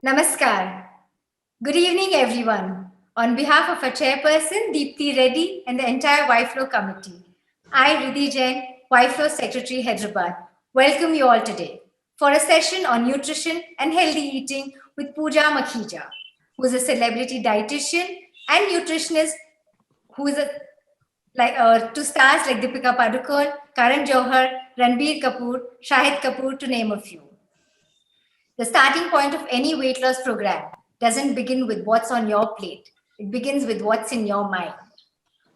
Namaskar. Good evening, everyone. On behalf of our chairperson, Deepthi Reddy, and the entire YFLO committee, I, Riddhi Jain, YFLO Secretary, Hyderabad, welcome you all today for a session on nutrition and healthy eating with Pooja Makhija, who is a celebrity dietitian and nutritionist who is to stars like Deepika Padukone, Karan Johar, Ranbir Kapoor, Shahid Kapoor, to name a few. The starting point of any weight loss program doesn't begin with what's on your plate. It begins with what's in your mind.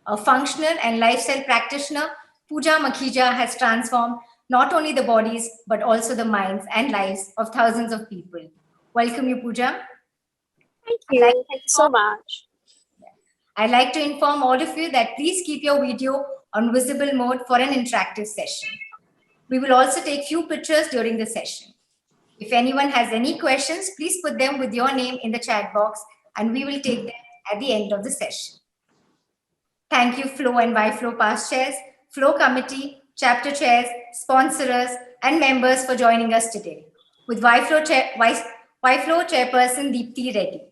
A functional and lifestyle practitioner, Pooja Makhija has transformed not only the bodies, but also the minds and lives of thousands of people. Welcome you, Pooja. Thank you. Thank you so much. I'd like to inform all of you that please keep your video on visible mode for an interactive session. We will also take few pictures during the session. If anyone has any questions, please put them with your name in the chat box and we will take them at the end of the session. Thank you, FLO and YFLO past chairs, FLO committee, chapter chairs, sponsors, and members for joining us today. With YFLO chairperson Deepthi Reddy.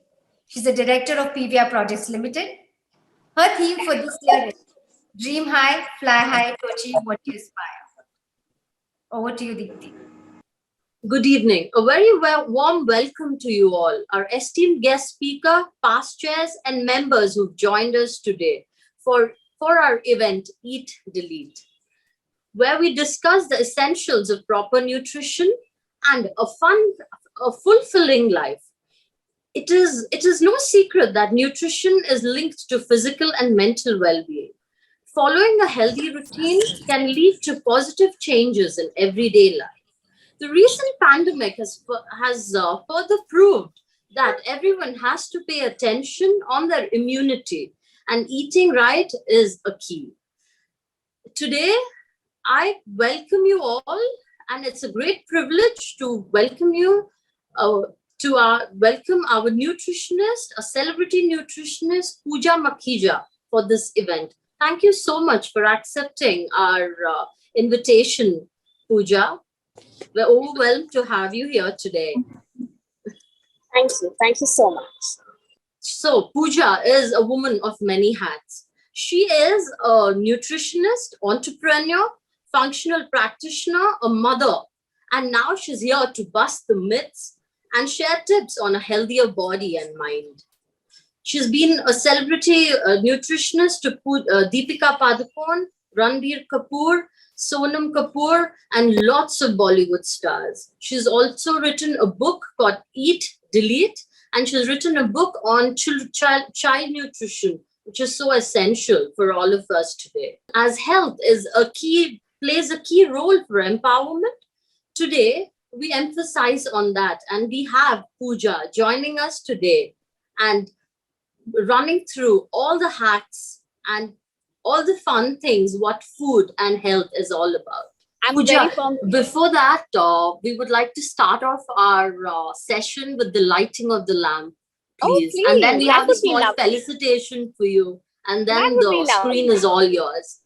She's the director of PVR Projects Limited. Her theme for this year is Dream High, Fly High to achieve what you aspire. Over to you, Deepthi. Good evening. A very warm welcome to you all, our esteemed guest speaker, past chairs, and members who've joined us today for our event, Eat, Delete, where we discuss the essentials of proper nutrition and a fulfilling life. It is no secret that nutrition is linked to physical and mental well-being. Following a healthy routine can lead to positive changes in everyday life. The recent pandemic has further proved that everyone has to pay attention on their immunity, and eating right is a key. Today, I welcome you all, and it's a great privilege to welcome you welcome our nutritionist, a celebrity nutritionist, Pooja Makhija, for this event. Thank you so much for accepting our invitation, Pooja. We're overwhelmed to have you here today. Thank you. Thank you so much. So Pooja is a woman of many hats. She is a nutritionist, entrepreneur, functional practitioner, a mother, and now she's here to bust the myths and share tips on a healthier body and mind. She's been a celebrity nutritionist to Deepika Padukone, Ranbir Kapoor, Sonam Kapoor, and lots of Bollywood stars. She's also written a book called Eat, Delete, and she's written a book on child nutrition, which is so essential for all of us today. As health plays a key role for empowerment, today we emphasize on that, and we have Pooja joining us today and running through all the hacks and all the fun things what food and health is all about. Pooja, before that, we would like to start off our session with the lighting of the lamp, please. Please. And then we have a small felicitation for you. And then the screen is all yours.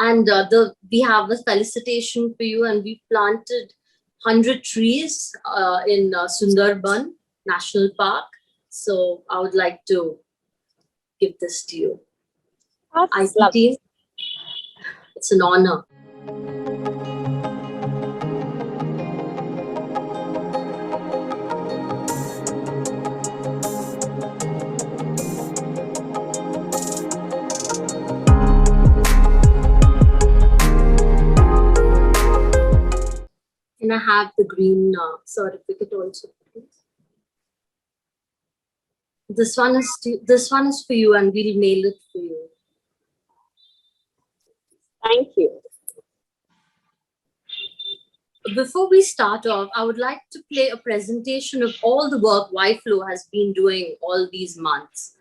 And we have a felicitation for you, and we planted 100 trees in Sundarban National Park. So I would like to give this to you. That's lovely. It's an honor. Can I have the green certificate also, please? This one is for you, and we'll mail it for you. Thank you. Before we start off, I would like to play a presentation of all the work YFLO has been doing all these months.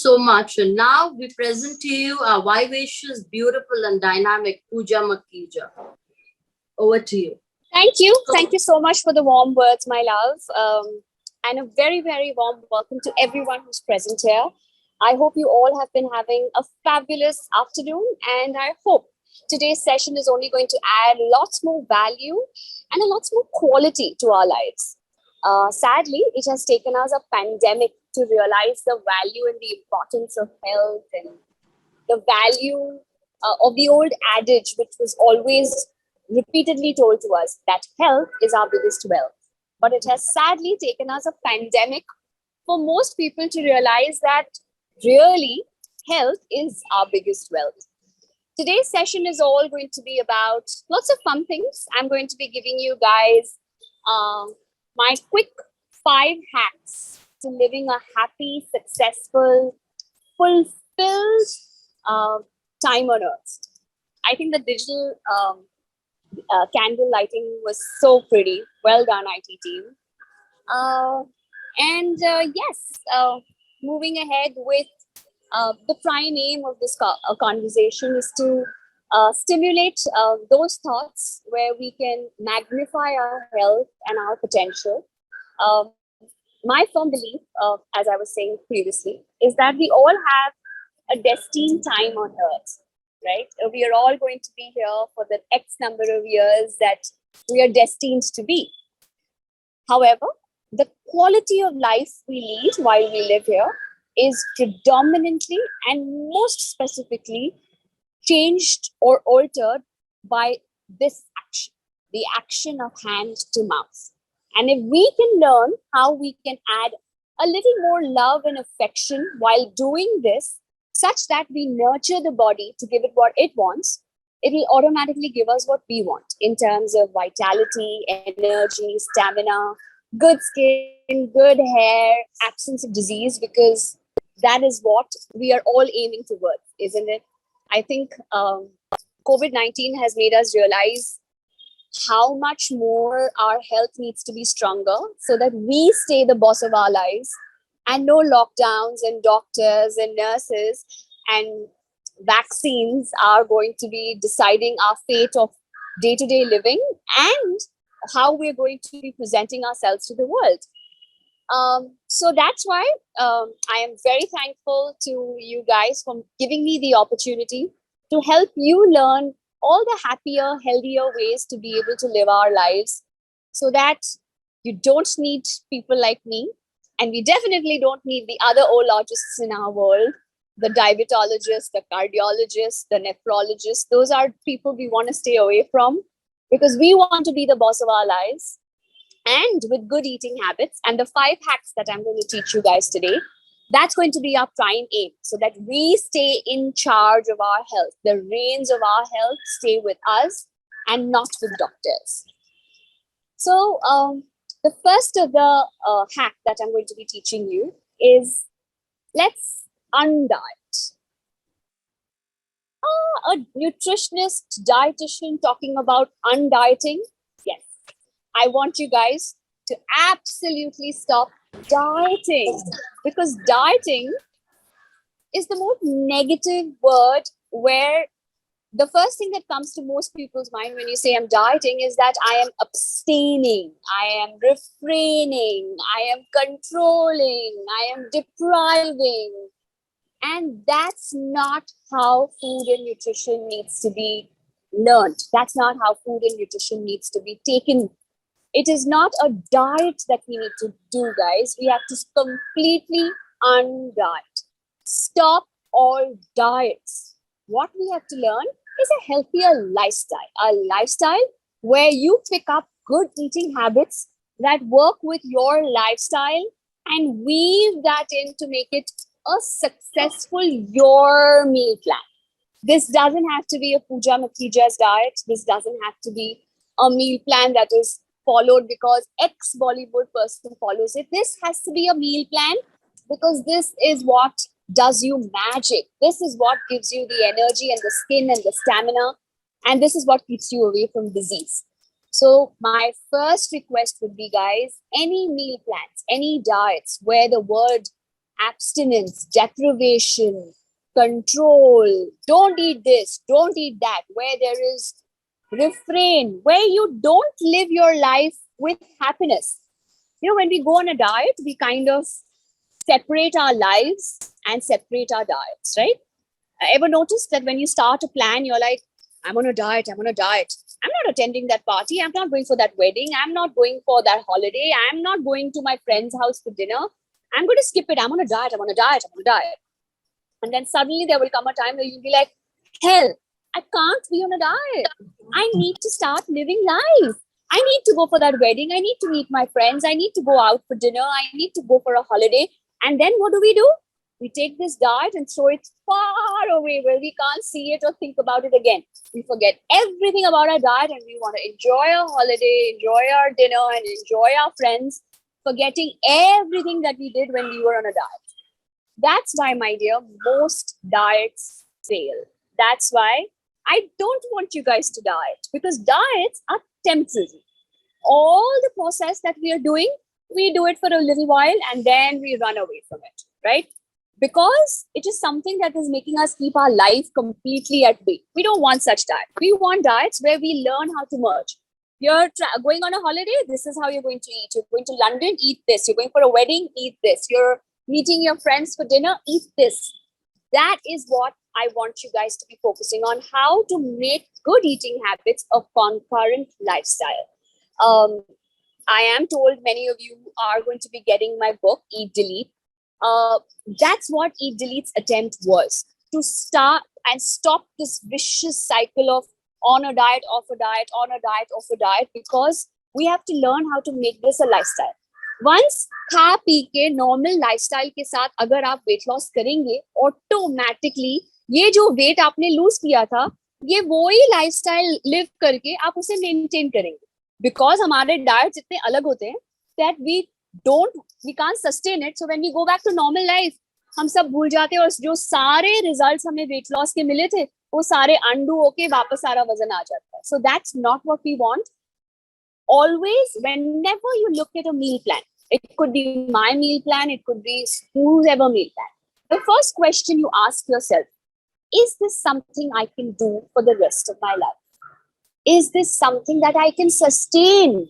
so much. And now we present to you our vivacious, beautiful, and dynamic Pooja Makhija. Over to you. Thank you. Thank you so much for the warm words, my love. And a very, very warm welcome to everyone who's present here. I hope you all have been having a fabulous afternoon, and I hope today's session is only going to add lots more value and a lots more quality to our lives. Sadly, it has taken us a pandemic to realize the value and the importance of health and the value of the old adage, which was always repeatedly told to us that health is our biggest wealth. But it has sadly taken us a pandemic for most people to realize that really health is our biggest wealth. Today's session is all going to be about lots of fun things. I'm going to be giving you guys my quick 5 hacks to living a happy, successful, fulfilled time on earth. I think the digital candle lighting was so pretty. Well done, IT team. Yes, moving ahead with the prime aim of this conversation is to stimulate those thoughts where we can magnify our health and our potential. My firm belief, as I was saying previously, is that we all have a destined time on earth, right? We are all going to be here for the X number of years that we are destined to be. However, the quality of life we lead while we live here is predominantly and most specifically changed or altered by this action, the action of hand to mouth. And if we can learn how we can add a little more love and affection while doing this, such that we nurture the body to give it what it wants, it will automatically give us what we want in terms of vitality, energy, stamina, good skin, good hair, absence of disease, because that is what we are all aiming towards, isn't it? I think COVID-19 has made us realize how much more our health needs to be stronger so that we stay the boss of our lives, and no lockdowns and doctors and nurses and vaccines are going to be deciding our fate of day-to-day living and how we're going to be presenting ourselves to the world. So that's why I am very thankful to you guys for giving me the opportunity to help you learn all the happier, healthier ways to be able to live our lives so that you don't need people like me. And we definitely don't need the other ologists in our world, the diabetologists, the cardiologists, the nephrologists. Those are people we want to stay away from because we want to be the boss of our lives. And with good eating habits and the 5 hacks that I'm going to teach you guys today, that's going to be our prime aim so that we stay in charge of our health. The reins of our health stay with us and not with doctors. So the first of the hack that I'm going to be teaching you is let's undiet. A nutritionist, dietitian talking about undieting. Yes, I want you guys to absolutely stop dieting, because dieting is the most negative word where the first thing that comes to most people's mind when you say I'm dieting is that I am abstaining, I am refraining, I am controlling, I am depriving. And that's not how food and nutrition needs to be learned. That's not how food and nutrition needs to be taken. It is not a diet that we need to do, guys. We have to completely undiet. Stop all diets. What we have to learn is a healthier lifestyle where you pick up good eating habits that work with your lifestyle and weave that in to make it a successful your meal plan. This doesn't have to be a Pooja Makhija's diet. This doesn't have to be a meal plan that is followed because X Bollywood person follows it. This has to be a meal plan because this is what does you magic. This is what gives you the energy and the skin and the stamina. And this is what keeps you away from disease. So my first request would be, guys, any meal plans, any diets where the word abstinence, deprivation, control, don't eat this, don't eat that, where there is refrain, where you don't live your life with happiness. When we go on a diet, we kind of separate our lives and separate our diets, right? Ever noticed that when you start a plan, you're like, I'm on a diet, I'm on a diet. I'm not attending that party. I'm not going for that wedding. I'm not going for that holiday. I'm not going to my friend's house for dinner. I'm going to skip it. I'm on a diet. I'm on a diet. I'm on a diet. And then suddenly there will come a time where you'll be like, hell, I can't be on a diet. I need to start living life. I need to go for that wedding. I need to meet my friends. I need to go out for dinner. I need to go for a holiday. And then what do? We take this diet and throw it far away where we can't see it or think about it again. We forget everything about our diet and we want to enjoy our holiday, enjoy our dinner, and enjoy our friends, forgetting everything that we did when we were on a diet. That's why, my dear, most diets fail. That's why I don't want you guys to diet, because diets are temporary. All the process that we are doing, we do it for a little while and then we run away from it, right? Because it is something that is making us keep our life completely at bay. We don't want such diet. We want diets where we learn how to merge. You're going on a holiday, this is how you're going to eat. You're going to London, eat this. You're going for a wedding, eat this. You're meeting your friends for dinner, eat this. That is what I want you guys to be focusing on, how to make good eating habits a concurrent lifestyle. I am told many of you are going to be getting my book, Eat Delete. That's what Eat Delete's attempt was, to start and stop this vicious cycle of on a diet, off a diet, on a diet, off a diet, because we have to learn how to make this a lifestyle. Once खा P के normal lifestyle के साथ अगर आप weight loss करेंगे, automatically ये जो wait आपने लूज किया था, ये वो ही लाइफस्टाइल लिव करके आप उसे मेंटेन करेंगे, बिकॉज हमारे डाइट्स इतने अलग होते हैं that we can't sustain it. So when we go back to normal life, हम सब भूल जाते हैं और जो सारे रिजल्ट्स हमें वेट लॉस के मिले थे वो सारे अंडू होके वापस सारा वजन आ जाता है. So that's not what we want. Always, whenever you look at a meal plan, it could be my meal plan, it could be whoever meal plan, the first question you ask yourself, is this something I can do for the rest of my life? Is this something that I can sustain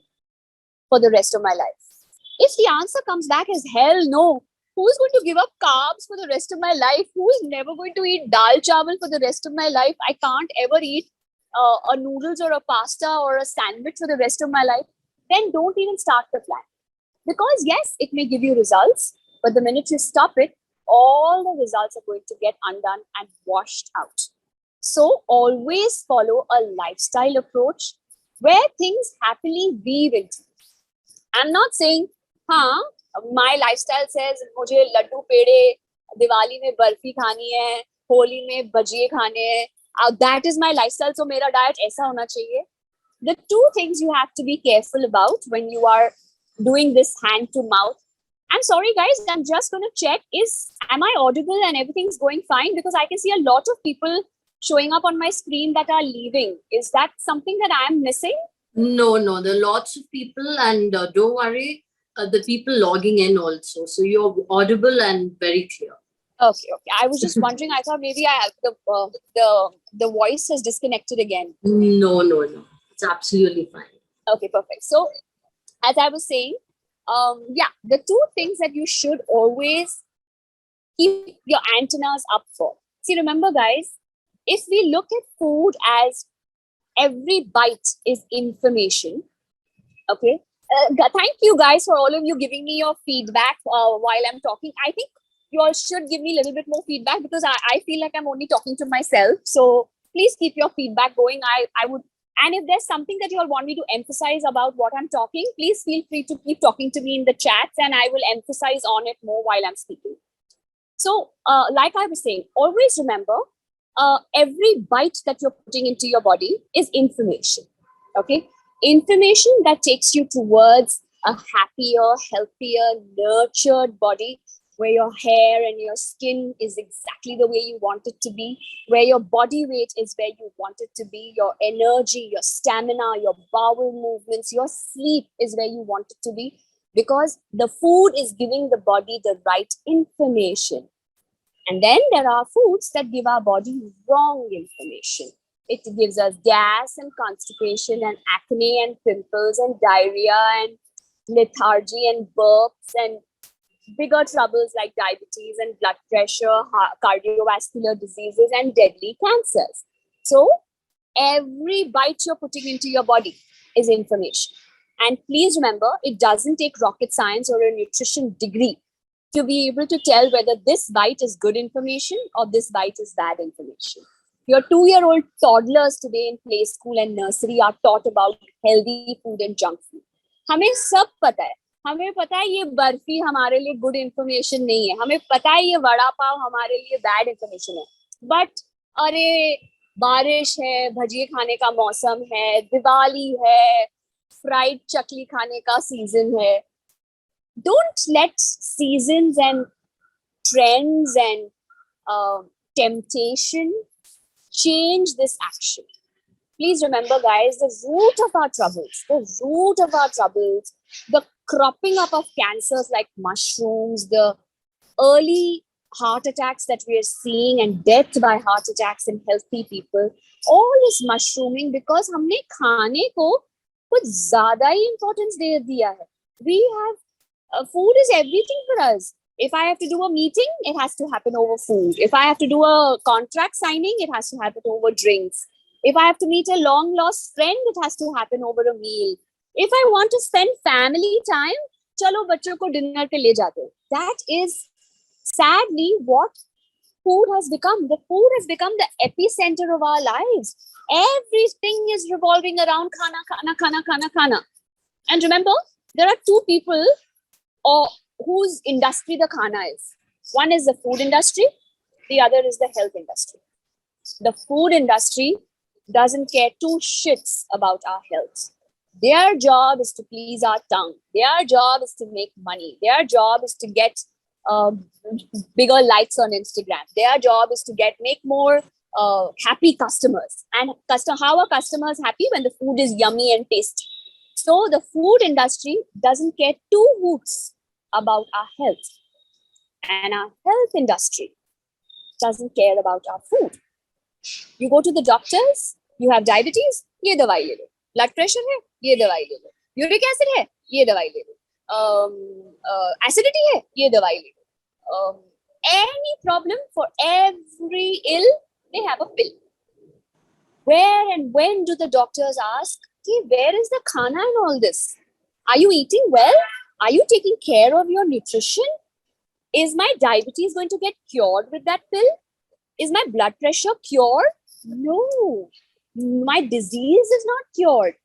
for the rest of my life? If the answer comes back as hell no, who's going to give up carbs for the rest of my life? Who's never going to eat dal chawal for the rest of my life? I can't ever eat a noodles or a pasta or a sandwich for the rest of my life. Then don't even start the plan. Because yes, it may give you results, but the minute you stop it, all the results are going to get undone and washed out. So always follow a lifestyle approach where things happily weave into. I'm not saying, my lifestyle says मुझे लड्डू पेड़े, दिवाली में बर्फी खानी है, होली में भजिए खाने हैं. That is my lifestyle, so मेरा diet ऐसा होना चाहिए. The two things you have to be careful about when you are doing this hand to mouth. I'm sorry guys, I'm just going to check, am I audible and everything's going fine? Because I can see a lot of people showing up on my screen that are leaving. Is that something that I am missing? No, there are lots of people, and don't worry, the people logging in also. So you're audible and very clear. Okay. I was just wondering. I thought maybe the voice has disconnected again. No. It's absolutely fine. Okay, perfect. So, as I was saying, the two things that you should always keep your antennas up for. See, remember, guys, if we look at food as every bite is information, okay. Thank you guys for all of you giving me your feedback while I'm talking. I think you all should give me a little bit more feedback because I feel like I'm only talking to myself. So please keep your feedback going. I would, and if there's something that you all want me to emphasize about what I'm talking, please feel free to keep talking to me in the chats and I will emphasize on it more while I'm speaking. So like I was saying, always remember, every bite that you're putting into your body is information, okay? Information that takes you towards a happier, healthier, nurtured body where your hair and your skin is exactly the way you want it to be, where your body weight is where you want it to be, your energy, your stamina, your bowel movements, your sleep is where you want it to be. because the food is giving the body the right information. And then there are foods that give our body wrong information. It gives us gas and constipation and acne and pimples and diarrhea and lethargy and burps and bigger troubles like diabetes and blood pressure, cardiovascular diseases, and deadly cancers. So, every bite you're putting into your body is information. And please remember, it doesn't take rocket science or a nutrition degree to be able to tell whether this bite is good information or this bite is bad information. Your 2-year-old toddlers today in play school and nursery are taught about healthy food and junk food. हमें सब पता है, हमें पता है ये बर्फी हमारे लिए गुड इन्फॉर्मेशन नहीं है, हमें पता है ये वड़ा पाव हमारे लिए बैड इन्फॉर्मेशन है, बट अरे बारिश है, भजिए खाने का मौसम है, दिवाली है, फ्राइड चकली खाने का सीजन है. Don't let seasons and trends and temptation change this action. Please remember, guys, the root of our troubles, the cropping up of cancers like mushrooms, the early heart attacks that we are seeing and death by heart attacks in healthy people, all is mushrooming because हमने खाने को कुछ ज़्यादा ही importance दे दिया है. We have food is everything for us. If I have to do a meeting, it has to happen over food. If I have to do a contract signing, it has to happen over drinks. If I have to meet a long lost friend, it has to happen over a meal. If I want to spend family time, chalo bachcho ko dinner pe le jate. That is sadly what food has become. The food has become the epicenter of our lives. Everything is revolving around khana. And remember, there are two people whose industry the khana is. One is the food industry, the other is the health industry. The food industry doesn't care two shits about our health. Their job is to please our tongue. Their job is to make money. Their job is to get bigger likes on Instagram. Their job is to make more happy customers. And how are customers happy? When the food is yummy and tasty. So the food industry doesn't care two hoots about our health. And our health industry doesn't care about our food. You go to the doctors, you have diabetes, ये दवाई ले लो. Blood pressure है, ये दवाई ले लो. Uric acid है, ये दवाई ले लो. Acidity है, ये दवाई ले लो. Any problem, for every ill, they have a pill. Where and when do the doctors ask, okay, where is the khana in all this? Are you eating well? Are you taking care of your nutrition? Is my diabetes going to get cured with that pill? Is my blood pressure cured? No. My disease is not cured.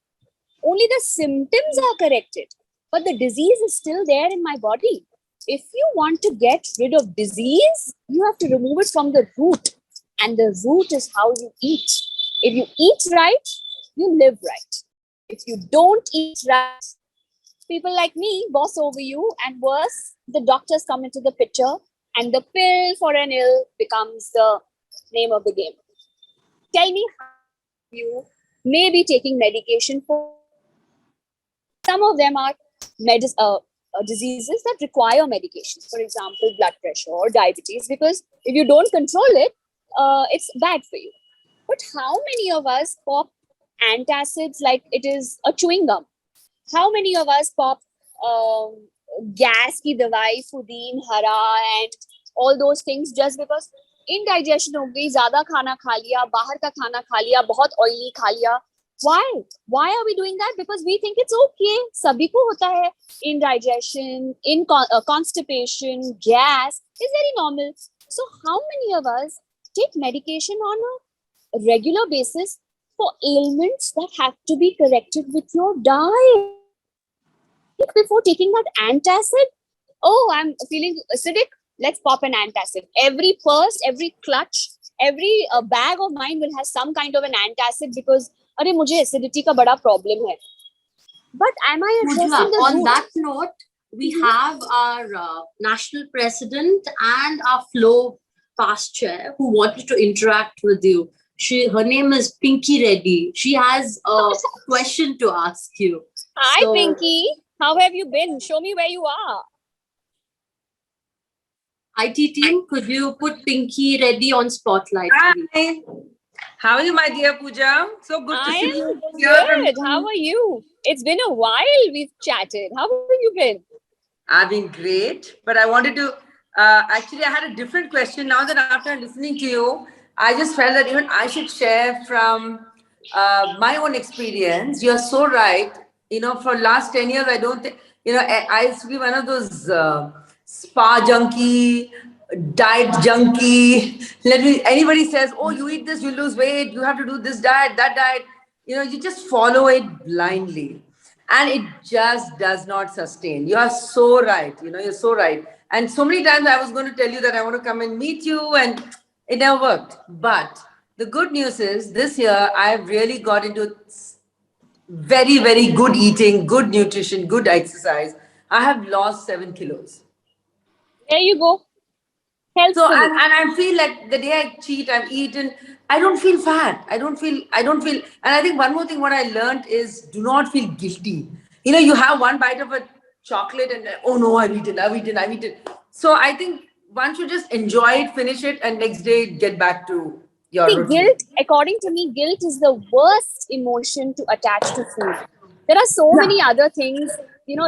Only the symptoms are corrected. But the disease is still there in my body. If you want to get rid of disease, you have to remove it from the root. And the root is how you eat. If you eat right, you live right. If you don't eat right, people like me boss over you, and worse, the doctors come into the picture and the pill for an ill becomes the name of the game. Tell me how you may be taking medication for. Some of them are diseases that require medication. For example, blood pressure or diabetes, because if you don't control it, it's bad for you. But how many of us pop antacids like it is a chewing gum? How many of us pop gas ki dawai, fudin, hara, and all those things just because indigestion ho gayi, zyada khana kha liya, bahar ka khana kha liya, bahut oily kha liya? Why? Why are we doing that? Because we think it's okay. Sabhi ko hota hai. Indigestion, constipation, gas is very normal. So how many of us take medication on a regular basis for ailments that have to be corrected with your diet? Before taking that antacid, oh, I'm feeling acidic, let's pop an antacid. Every purse, every clutch, every bag of mine will have some kind of an antacid because अरे मुझे acidity का बड़ा problem है. But am I addressing the on root? that note, we have our national president and our flow past chair who wanted to interact with you. Her name is Pinky Reddy. She has a question to ask you. Hi, So, Pinky. How have you been? Show me where you are. IT team, could you put Pinky Reddy on spotlight, please? Hi. How are you, my dear Pooja? So good to I see you. am Hear from good. you. How are you? It's been a while we've chatted. How have you been? I've been great, but I wanted to actually, I had a different question. Now that after listening to you, I just felt that even I should share from my own experience. You're so right. You know, for last 10 years, I don't think, you know, I used to be one of those spa junkie, diet junkie. Anybody says, oh, you eat this, you lose weight, you have to do this diet, that diet. You know, you just follow it blindly. And it just does not sustain. You are so right. You know, you're so right. And so many times I was going to tell you that I want to come and meet you, and it never worked. But the good news is this year I've really got into very, very good eating, good nutrition, good exercise. I have lost 7 kilos. There you go. So Healthfully. and I feel like the day I cheat, I've eaten, I don't feel fat. I don't feel, and I think one more thing what I learned is do not feel guilty. You know, you have one bite of a chocolate and oh no, I've eaten. So I think one should just enjoy it, finish it, and next day get back to your See, routine. guilt, according to me, guilt is the worst emotion to attach to food. There are so many Yeah. other things,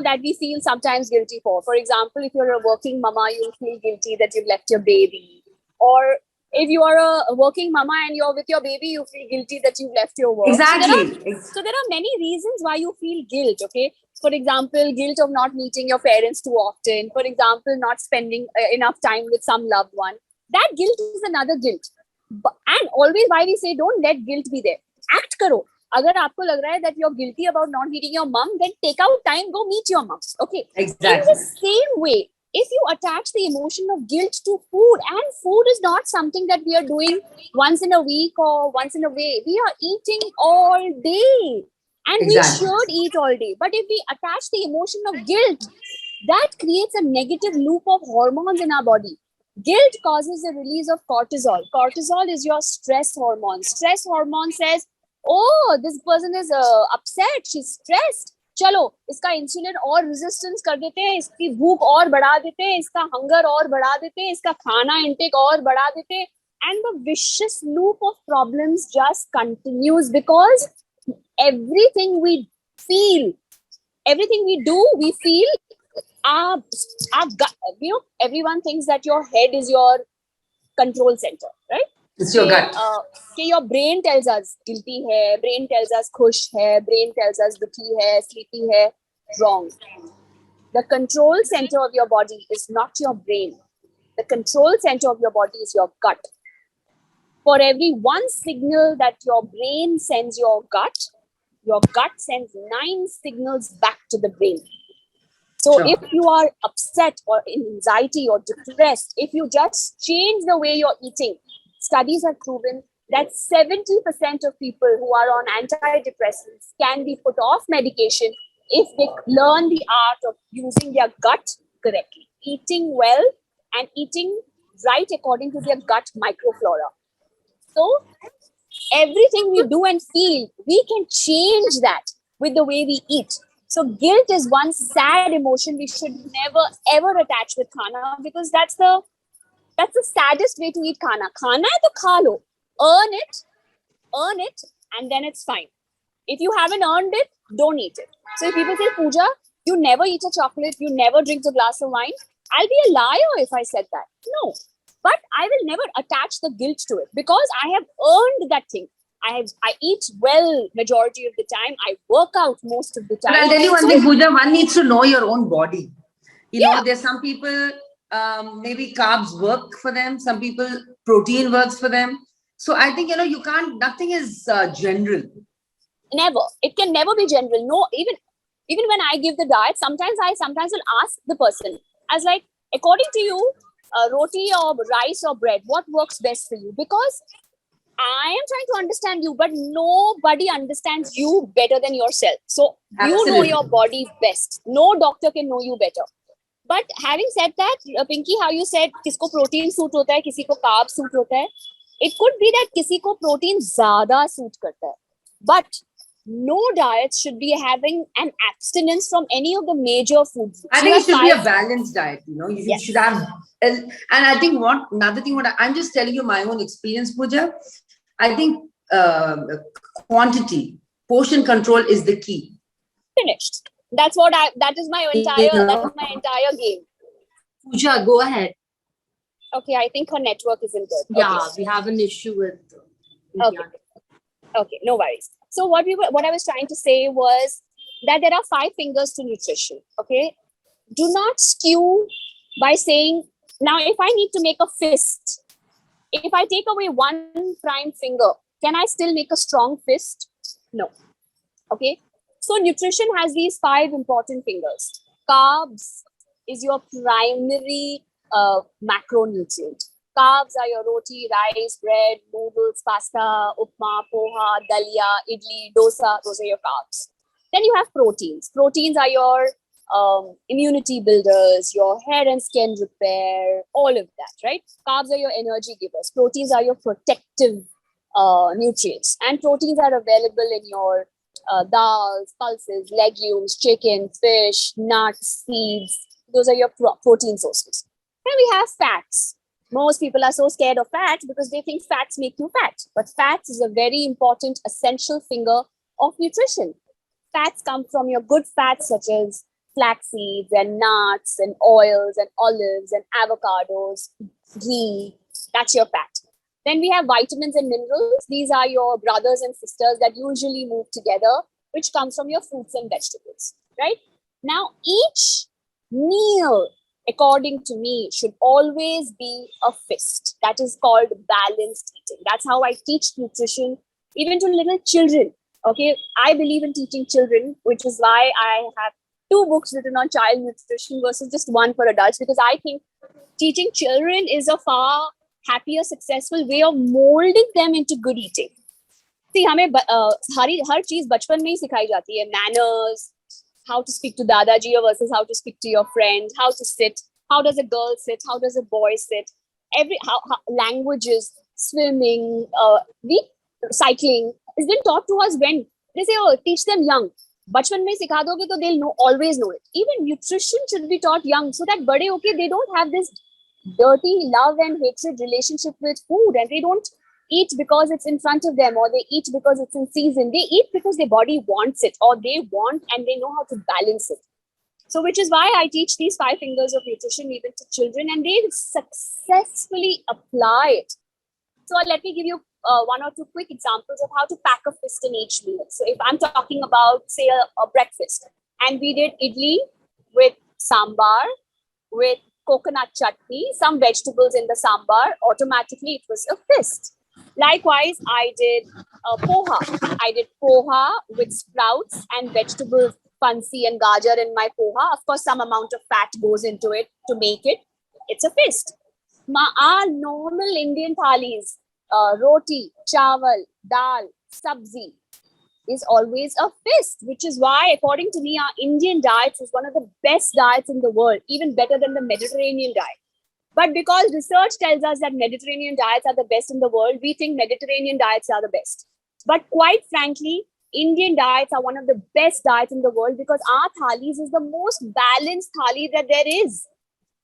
that we feel sometimes guilty for. For example, if you're a working mama, you'll feel guilty that you've left your baby. Or if you are a working mama and you're with your baby, you feel guilty that you've left your work. Exactly. So there are many reasons why you feel guilt, okay? For example, guilt of not meeting your parents too often. For example, not spending enough time with some loved one. That guilt is another guilt. And always why we say don't let guilt be there. Act karo. अगर आपको लग रहा है that you're guilty about not meeting your mom, then take out time, go meet your mom. Okay. In the Exactly. same way, if you attach the emotion of guilt to food, and food is not something that we are doing once in a week or once in a way, we are eating all day. And we Exactly. should eat all day. But if we attach the emotion of guilt, that creates a negative loop of hormones in our body. Guilt causes the release of cortisol. Cortisol is your stress hormone. Stress hormone says, oh, this person is upset, she's stressed. चलो इसका insulin और resistance कर देते हैं, इसकी भूख और बढ़ा देते हैं, इसका हंगर और बढ़ा देते हैं, इसका खाना इंटेक और बढ़ा देते हैं. And the vicious loop of problems just continues because everything we feel, everything we do, we feel. Our gut, everyone thinks that your head is your control center, right? It's your gut. Your brain tells us guilty hai, brain tells us khush hai, brain tells us dukhi hai, sleepy hai. Wrong. The control center of your body is not your brain. The control center of your body is your gut. For every one signal that your brain sends your gut sends 9 signals back to the brain. So Sure. if you are upset or in anxiety or depressed, if you just change the way you're eating, studies have proven that 70% of people who are on antidepressants can be put off medication if they learn the art of using their gut correctly, eating well and eating right according to their gut microflora. So everything we do and feel, we can change that with the way we eat. So guilt is one sad emotion we should never ever attach with khana, because that's the saddest way to eat khana. Khana hai to kha lo. Earn it, and then it's fine. If you haven't earned it, don't eat it. So if people say, Pooja, you never eat a chocolate, you never drink a glass of wine, I'll be a liar if I said that. No. But I will never attach the guilt to it because I have earned that thing. I eat well majority of the time. I work out most of the time. But I'll tell you one thing, Pooja, one needs to know your own body. You know, there's some people, maybe carbs work for them. Some people, protein works for them. So I think, you can't, nothing is general. Never. It can never be general. No, even when I give the diet, sometimes will ask the person, as like, according to you, roti or rice or bread, what works best for you? Because I am trying to understand you, but nobody understands you better than yourself. So you know your body best. No doctor can know you better. But having said that, Pinky, how you said, किसको protein suit होता है, किसी को carb suit होता है. It could be that किसी को protein ज़्यादा suit करता है. But no diet should be having an abstinence from any of the major foods. I think it should be a balanced diet. You should have, and I think another thing, I'm just telling you my own experience, Pooja. I think quantity, portion control is the key. Finished. That is my entire game. Pooja, go ahead. Okay, I think her network isn't good. Yeah, okay. We have an issue with. Okay, no worries. So what I was trying to say was that there are 5 fingers to nutrition. Okay, do not skew by saying, now if I need to make a fist, if I take away one prime finger, can I still make a strong fist? No. Okay, so nutrition has these 5 important fingers. Carbs is your primary macronutrient. Carbs are your roti, rice, bread, noodles, pasta, upma, poha, dalia, idli, dosa. Those are your carbs. Then you have proteins. Proteins are your immunity builders, your hair and skin repair, all of that, right? Carbs are your energy givers. Proteins are your protective nutrients. And proteins are available in your dals, pulses, legumes, chicken, fish, nuts, seeds. Those are your protein sources. Then we have fats. Most people are so scared of fats because they think fats make you fat. But fats is a very important, essential finger of nutrition. Fats come from your good fats such as flax seeds and nuts and oils and olives and avocados, ghee. That's your fat. Then we have vitamins and minerals. These are your brothers and sisters that usually move together, which comes from your fruits and vegetables, right? Now, each meal, according to me, should always be a feast. That is called balanced eating. That's how I teach nutrition, even to little children. Okay, I believe in teaching children, which is why I have 2 books written on child nutrition versus just 1 for adults, because I think teaching children is a far happier, successful way of molding them into good eating. See, हमें हर चीज बचपन में ही सिखाई जाती है. Manners, how to speak to Dadaji versus how to speak to your friend, how to sit, how does a girl sit, how does a boy sit, how languages, swimming, cycling has been taught to us when they say, oh, teach them young. Bachpan mein sikha doge to they'll always know it. Even nutrition should be taught young so that bade okay, they don't have this dirty love and hatred relationship with food, and they don't eat because it's in front of them, or they eat because it's in season. They eat because their body wants it, or they want and they know how to balance it. So which is why I teach these 5 fingers of nutrition even to children, and they successfully apply it. So let me give you 1 or 2 quick examples of how to pack a fist in each meal. So if I'm talking about, say, a breakfast, and we did idli with sambar, with coconut chutney, some vegetables in the sambar, automatically it was a fist. Likewise, I did poha. I did poha with sprouts and vegetables, fancy and gajar in my poha. Of course, some amount of fat goes into it to make it. It's a feast. Our normal Indian thalis, roti, chawal, dal, sabzi, is always a feast, which is why, according to me, our Indian diets is one of the best diets in the world, even better than the Mediterranean diet. But because research tells us that Mediterranean diets are the best in the world, we think Mediterranean diets are the best. But quite frankly, Indian diets are one of the best diets in the world because our thalis is the most balanced thali that there is.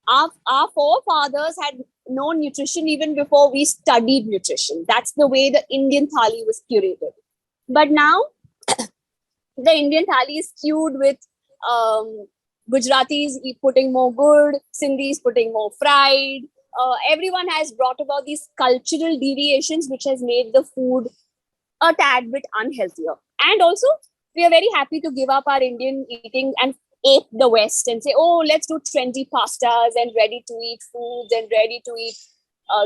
Our forefathers had known nutrition even before we studied nutrition. That's the way the Indian thali was curated. But now, the Indian thali is skewed with Gujaratis putting more good, Sindhis putting more fried. Everyone has brought about these cultural deviations, which has made the food a tad bit unhealthier. And also, we are very happy to give up our Indian eating and ape the West and say, oh, let's do trendy pastas and ready-to-eat foods and ready-to-eat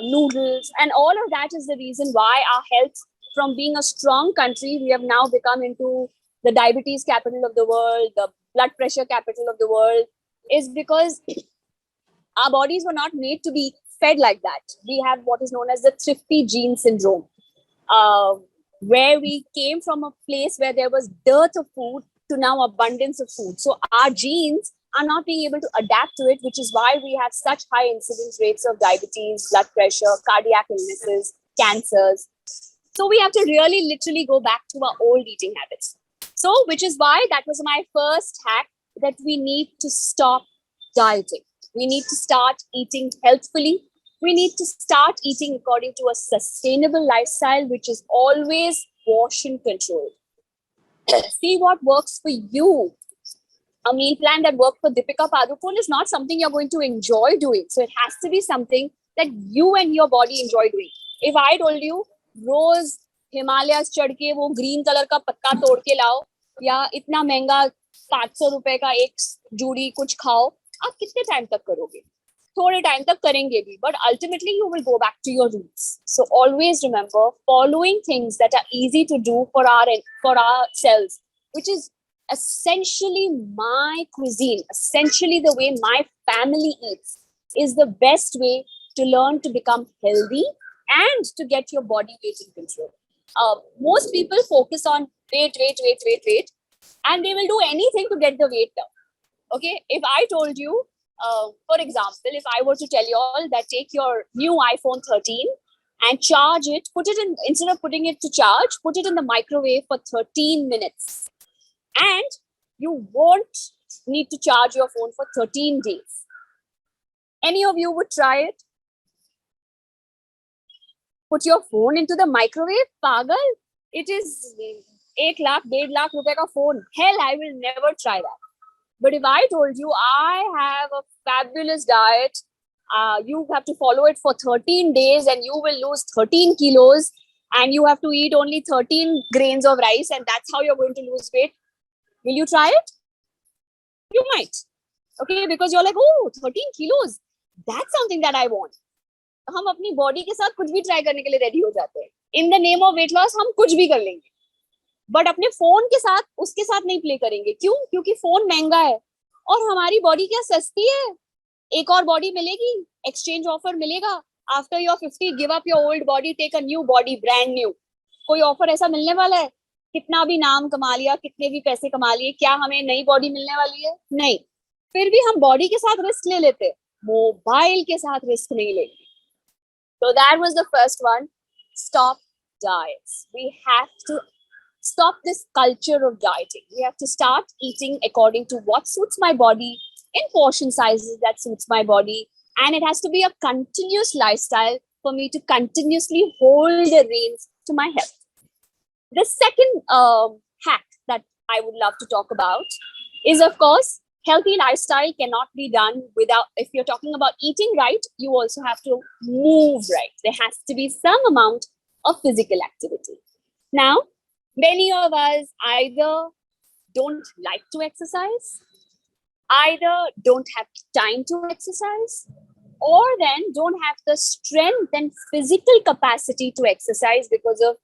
noodles. And all of that is the reason why our health, from being a strong country, we have now become into the diabetes capital of the world, the blood pressure capital of the world, is because our bodies were not made to be fed like that. We have what is known as the thrifty gene syndrome, where we came from a place where there was dearth of food to now abundance of food. So our genes are not being able to adapt to it, which is why we have such high incidence rates of diabetes, blood pressure, cardiac illnesses, cancers. So we have to really literally go back to our old eating habits. So, which is why that was my first hack, that we need to stop dieting. We need to start eating healthfully. We need to start eating according to a sustainable lifestyle, which is always portion controlled. See what works for you. A meal plan that worked for Deepika Padukone is not something you're going to enjoy doing. So it has to be something that you and your body enjoy doing. If I told you, रोज हिमालयस चढ़ के वो green colour का पत्ता तोड़ के लाओ, या इतना महंगा 500 रुपए का एक जूड़ी कुछ खाओ, आप कितने टाइम तक करोगे? थोड़े टाइम तक करेंगे भी, but ultimately you will go back to your roots. So always remember, following things that are easy to do for ourselves, which is essentially my cuisine, essentially the way my family eats, is the best way to learn to become healthy and to get your body weight in control. Most people focus on weight, and they will do anything to get the weight down. Okay, if I told you, for example, if I were to tell you all that take your new iPhone 13 and charge it, put it in, instead of putting it to charge, put it in the microwave for 13 minutes. And you won't need to charge your phone for 13 days. Any of you would try it? Put your phone into the microwave? Pagal? It is 1 lakh, 1.5 lakh rupees ka phone. Hell, I will never try that. But if I told you I have a fabulous diet, you have to follow it for 13 days and you will lose 13 kilos and you have to eat only 13 grains of rice and that's how you're going to lose weight. Will you try it? You might. Okay, because you're like, oh, 13 kilos. That's something that I want. हम अपनी body के साथ कुछ भी try करने के लिए ready हो जाते हैं. In the name of weight loss हम कुछ भी कर लेंगे, बट अपने फोन के साथ उसके साथ नहीं प्ले करेंगे. क्यों? क्योंकि फोन महंगा है और हमारी बॉडी क्या सस्ती है. एक और बॉडी मिलेगी, एक्सचेंज ऑफर मिलेगा. After your 50 give up your old body, take a new body, brand new. कोई ऑफर ऐसा मिलने वाला है? कितना भी नाम कमा लिया, कितने भी पैसे कमा लिए, क्या हमें नई बॉडी मिलने वाली है? नहीं. फिर भी हम बॉडी के साथ रिस्क ले लेते, मोबाइल के साथ रिस्क नहीं लेंगे. So that was the first one. Stop diets. We have to stop this culture of dieting. We have to start eating according to what suits my body, in portion sizes that suits my body. And it has to be a continuous lifestyle for me to continuously hold the reins to my health. The second hack that I would love to talk about is, of course, healthy lifestyle cannot be done without, if you're talking about eating right, you also have to move right. There has to be some amount of physical activity. Now, many of us either don't like to exercise, either don't have time to exercise, or then don't have the strength and physical capacity to exercise because of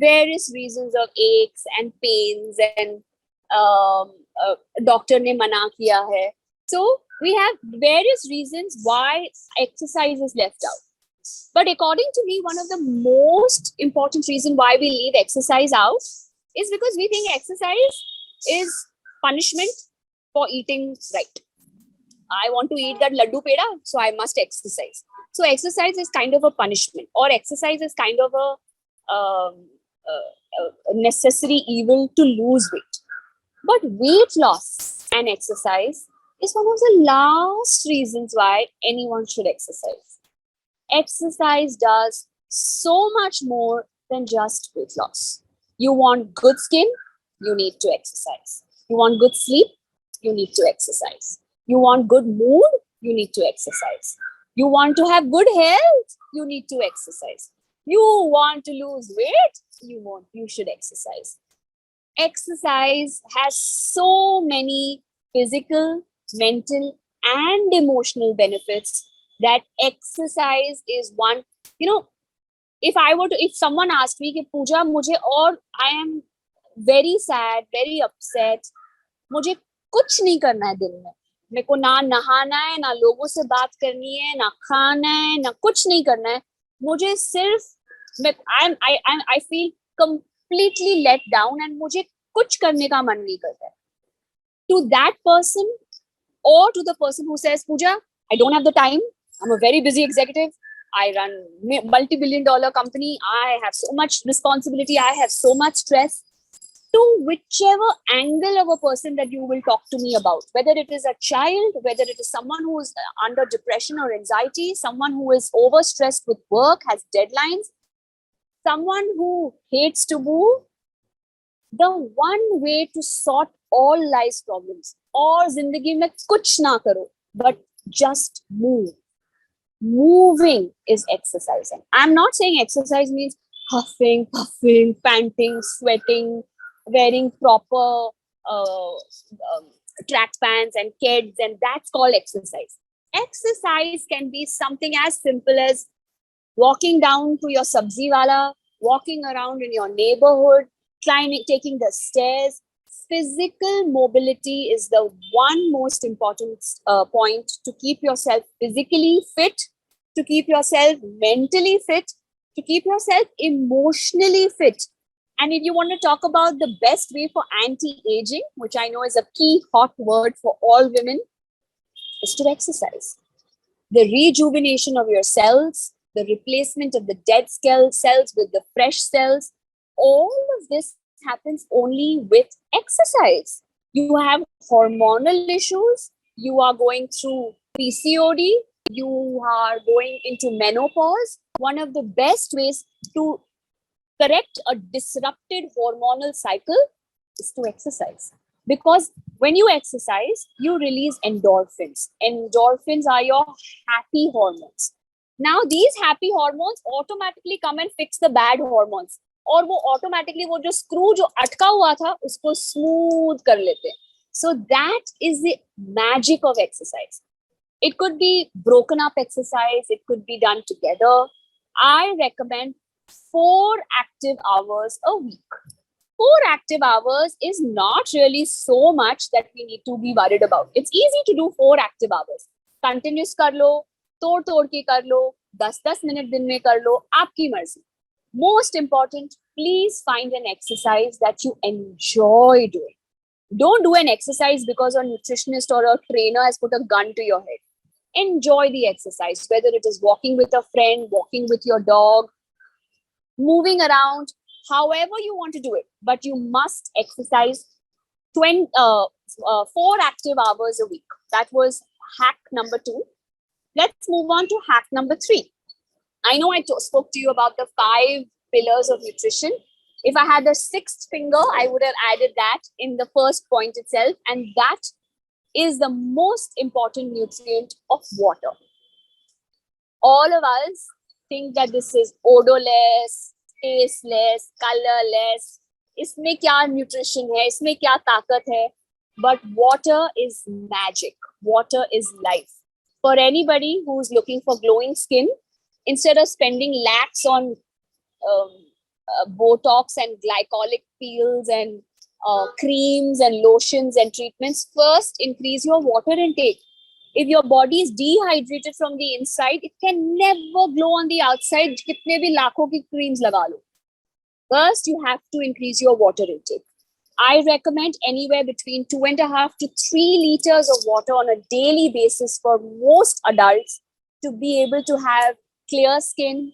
various reasons of aches and pains and doctor ne mana kiya hai. So we have various reasons why exercise is left out. But according to me, one of the most important reasons why we leave exercise out is because we think exercise is punishment for eating right. I want to eat that laddu peda, so I must exercise. So exercise is kind of a punishment, or exercise is kind of a necessary evil to lose weight. But weight loss and exercise is one of the last reasons why anyone should exercise. Exercise does so much more than just weight loss. You want good skin, you need to exercise. You want good sleep, you need to exercise. You want good mood, you need to exercise. You want to have good health, you need to exercise. You want to lose weight, you should exercise. Exercise has so many physical, mental, and emotional benefits that exercise is one. You know, if someone asked me, कि पूजा मुझे और I am very sad, very upset, मुझे कुछ नहीं करना है दिन में, मेरे को ना नहाना है, ना लोगों से बात करनी है, ना खाना है, ना कुछ नहीं करना है, मुझे सिर्फ I feel completely let down and मुझे कुछ करने का मन नहीं करता है. To that person, or to the person who says, Pooja, I don't have the time, I'm a very busy executive, I run multi-billion-dollar company, I have so much responsibility, I have so much stress, to whichever angle of a person that you will talk to me about, whether it is a child, whether it is someone who is under depression or anxiety, someone who is overstressed with work, has deadlines, someone who hates to move. The one way to sort all life's problems, और जिंदगी में कुछ ना करो, but just move. Moving is exercising. I'm not saying exercise means huffing, puffing, panting, sweating, wearing proper track pants and kids, and that's called exercise. Exercise can be something as simple as walking down to your sabzi wala, walking around in your neighborhood, climbing, taking the stairs. Physical mobility is the one most important point to keep yourself physically fit, to keep yourself mentally fit, to keep yourself emotionally fit. And if you want to talk about the best way for anti-aging, which I know is a key hot word for all women, is to exercise. The rejuvenation of your cells, the replacement of the dead cells with the fresh cells, all of this happens only with exercise. You have hormonal issues, you are going through PCOD, you are going into menopause. One of the best ways to correct a disrupted hormonal cycle is to exercise. Because when you exercise, you release endorphins. Endorphins are your happy hormones. Now, these happy hormones automatically come and fix the bad hormones. और वो automatically वो जो screw जो अटका हुआ था उसको smooth कर लेते हैं. So that is the magic of exercise. It could be broken up exercise. It could be done together. I recommend 4 active hours a week. 4 active hours is not really so much that we need to be worried about. It's easy to do 4 active hours. Continuous कर लो, तोड़ के कर लो, 10-10 minute दिन में कर लो, आपकी मर्जी. Most important, please find an exercise that you enjoy doing. Don't do an exercise because a nutritionist or a trainer has put a gun to your head. Enjoy the exercise, whether it is walking with a friend, walking with your dog, moving around, however you want to do it. But you must exercise 4 active hours a week. That was hack number 2. Let's move on to hack number 3. I know I spoke to you about the 5 pillars of nutrition. If I had the 6th finger, I would have added that in the first point itself. And that is the most important nutrient of water. All of us think that this is odorless, tasteless, colorless. इसमें क्या nutrition है? इसमें क्या ताकत है? But water is magic. Water is life. For anybody who's looking for glowing skin, instead of spending lakhs on Botox and glycolic peels and creams and lotions and treatments, first increase your water intake. If your body is dehydrated from the inside, it can never glow on the outside. कितने भी लाखों की creams लगा लो. First, you have to increase your water intake. I recommend anywhere between 2.5 to 3 liters of water on a daily basis for most adults to be able to have clear skin,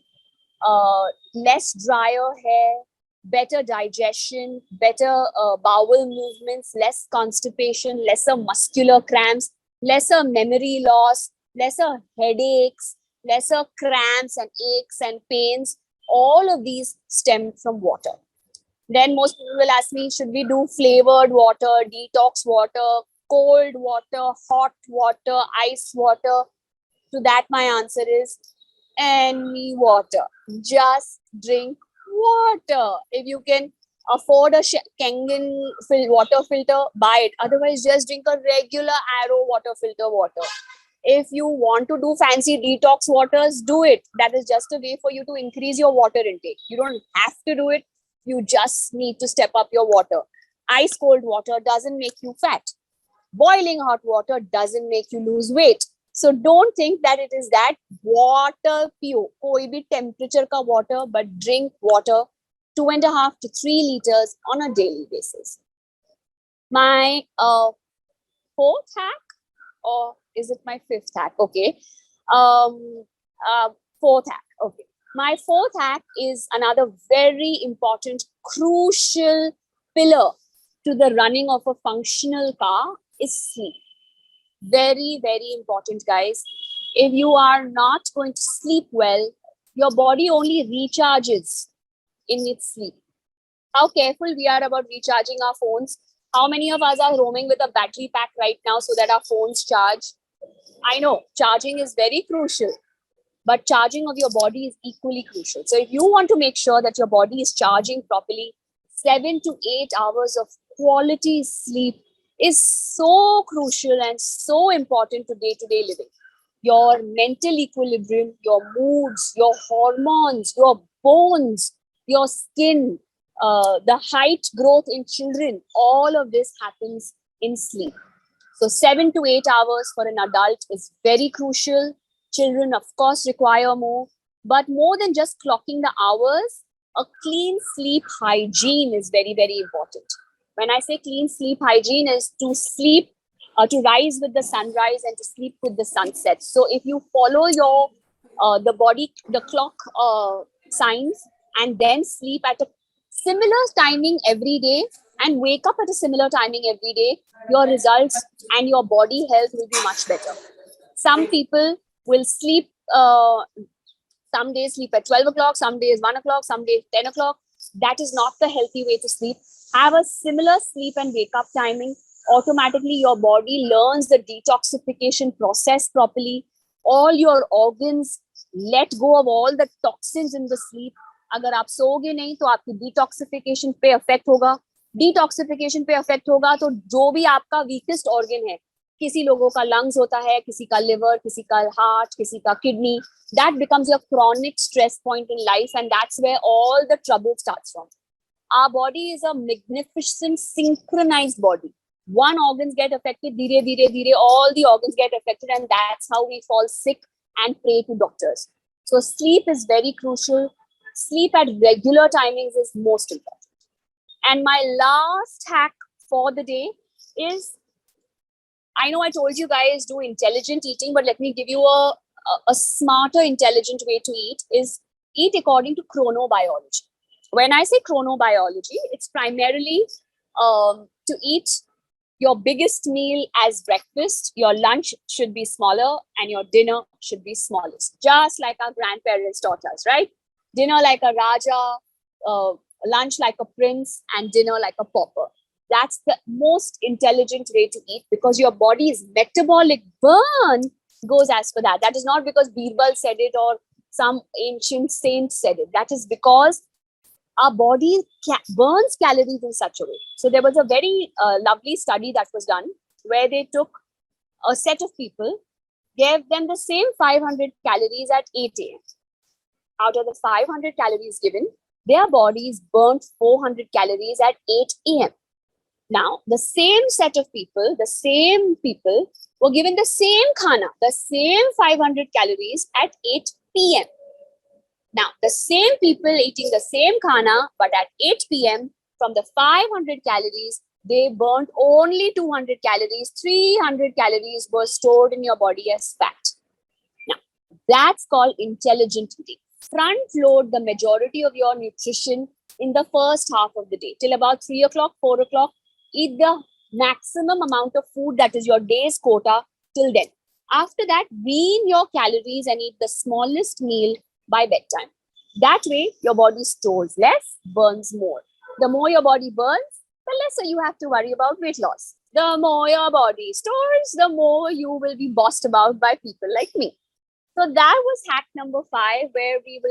less drier hair, better digestion, better bowel movements, less constipation, lesser muscular cramps, lesser memory loss, lesser headaches, lesser cramps and aches and pains. All of these stem from water. Then most people will ask me, should we do flavored water, detox water, cold water, hot water, ice water? To that, my answer is any water. Just drink water. If you can afford a Kangen water filter, buy it. Otherwise, just drink a regular Arrow water filter water. If you want to do fancy detox waters, do it. That is just a way for you to increase your water intake. You don't have to do it. You just need to step up your water. Ice cold water doesn't make you fat. Boiling hot water doesn't make you lose weight. So don't think that it is that. Water pure. Koi bhi temperature ka water, but drink water 2.5 to 3 liters on a daily basis. My 4th hack, or is it my 5th hack? Okay. 4th hack. Okay. My 4th hack is another very important, crucial pillar to the running of a functional car is sleep. Very, very important, guys. If you are not going to sleep well, your body only recharges in its sleep. How careful we are about recharging our phones. How many of us are roaming with a battery pack right now so that our phones charge? I know charging is very crucial, but charging of your body is equally crucial. So if you want to make sure that your body is charging properly, 7 to 8 hours of quality sleep is so crucial and so important to day-to-day living. Your mental equilibrium, your moods, your hormones, your bones, your skin, the height growth in children, all of this happens in sleep. So 7 to 8 hours for an adult is very crucial. Children, of course, require more. But more than just clocking the hours, a clean sleep hygiene is very, very important. When I say clean sleep hygiene is to sleep, to rise with the sunrise and to sleep with the sunset. So if you follow your, the clock signs and then sleep at a similar timing every day and wake up at a similar timing every day, your results and your body health will be much better. Some people will sleep, some days sleep at 12 o'clock, some days 1 o'clock, some days 10 o'clock. That is not the healthy way to sleep. Have a similar sleep and wake up timing. Automatically, your body learns the detoxification process properly. All your organs let go of all the toxins in the sleep. अगर आप सोओगे नहीं तो आपकी detoxification पे affect होगा. Detoxification पे affect होगा तो जो भी आपका वीकेस्ट ऑर्गन है, किसी लोगों का लंग्स होता है, किसी का लिवर, किसी का हार्ट, किसी का kidney, that becomes your chronic stress point in life, and that's where all the trouble starts from. Our body is a magnificent synchronized body. One organs get affected, dhire, dhire, dhire, all the organs get affected, and that's how we fall sick and pray to doctors. So sleep is very crucial. Sleep at regular timings is most important. And my last hack for the day is, I know I told you guys do intelligent eating, but let me give you a smarter, intelligent way to eat is eat according to chronobiology. When I say chronobiology, it's primarily to eat your biggest meal as breakfast, your lunch should be smaller, and your dinner should be smallest. Just like our grandparents taught us, right? Dinner like a Raja, lunch like a prince, and dinner like a pauper. That's the most intelligent way to eat because your body's metabolic burn goes as per that. That is not because Birbal said it or some ancient saint said it. That is because our body burns calories in such a way. So there was a very lovely study that was done where they took a set of people, gave them the same 500 calories at 8 a.m. Out of the 500 calories given, their bodies burnt 400 calories at 8 a.m. Now, the same set of people, were given the same khana, the same 500 calories at 8 p.m. Now, the same people eating the same khana, but at 8 p.m., from the 500 calories, they burnt only 200 calories. 300 calories were stored in your body as fat. Now, that's called intelligent eating. Front load the majority of your nutrition in the first half of the day. Till about 3 o'clock, 4 o'clock, eat the maximum amount of food that is your day's quota till then. After that, wean your calories and eat the smallest meal by bedtime. That way, your body stores less, burns more. The more your body burns, the lesser you have to worry about weight loss. The more your body stores, the more you will be bossed about by people like me. So that was hack number 5, where we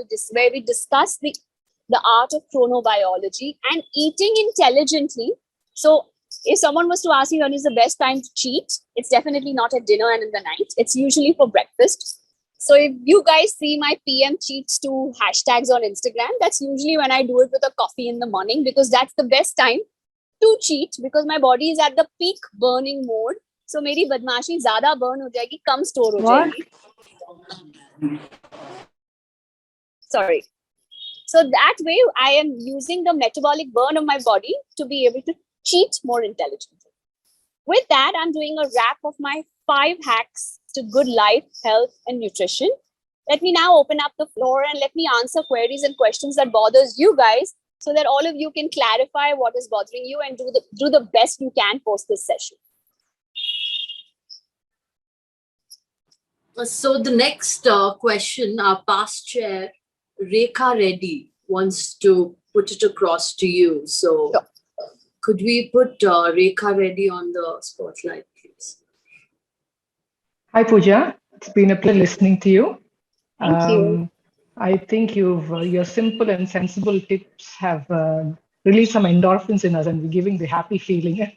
discuss the art of chronobiology and eating intelligently. So if someone was to ask you when is the best time to cheat, it's definitely not at dinner and in the night. It's usually for breakfast. So if you guys see my PM cheats to hashtags on Instagram, that's usually when I do it with a coffee in the morning, because that's the best time to cheat, because my body is at the peak burning mode. So मेरी बदमाशी ज़्यादा burn हो जाएगी, कम store हो जाएगी. Sorry. So that way I am using the metabolic burn of my body to be able to cheat more intelligently. With that, I'm doing a wrap of my 5 hacks to good life, health, and nutrition. Let me now open up the floor and let me answer queries and questions that bothers you guys so that all of you can clarify what is bothering you and do the best you can post this session. So the next question, our past chair, Rekha Reddy, wants to put it across to you. So Sure. Could we put Rekha Reddy on the spotlight, please? Hi, Pooja. It's been a pleasure listening to you. Thank you. I think your simple and sensible tips have released some endorphins in us and we're giving the happy feeling.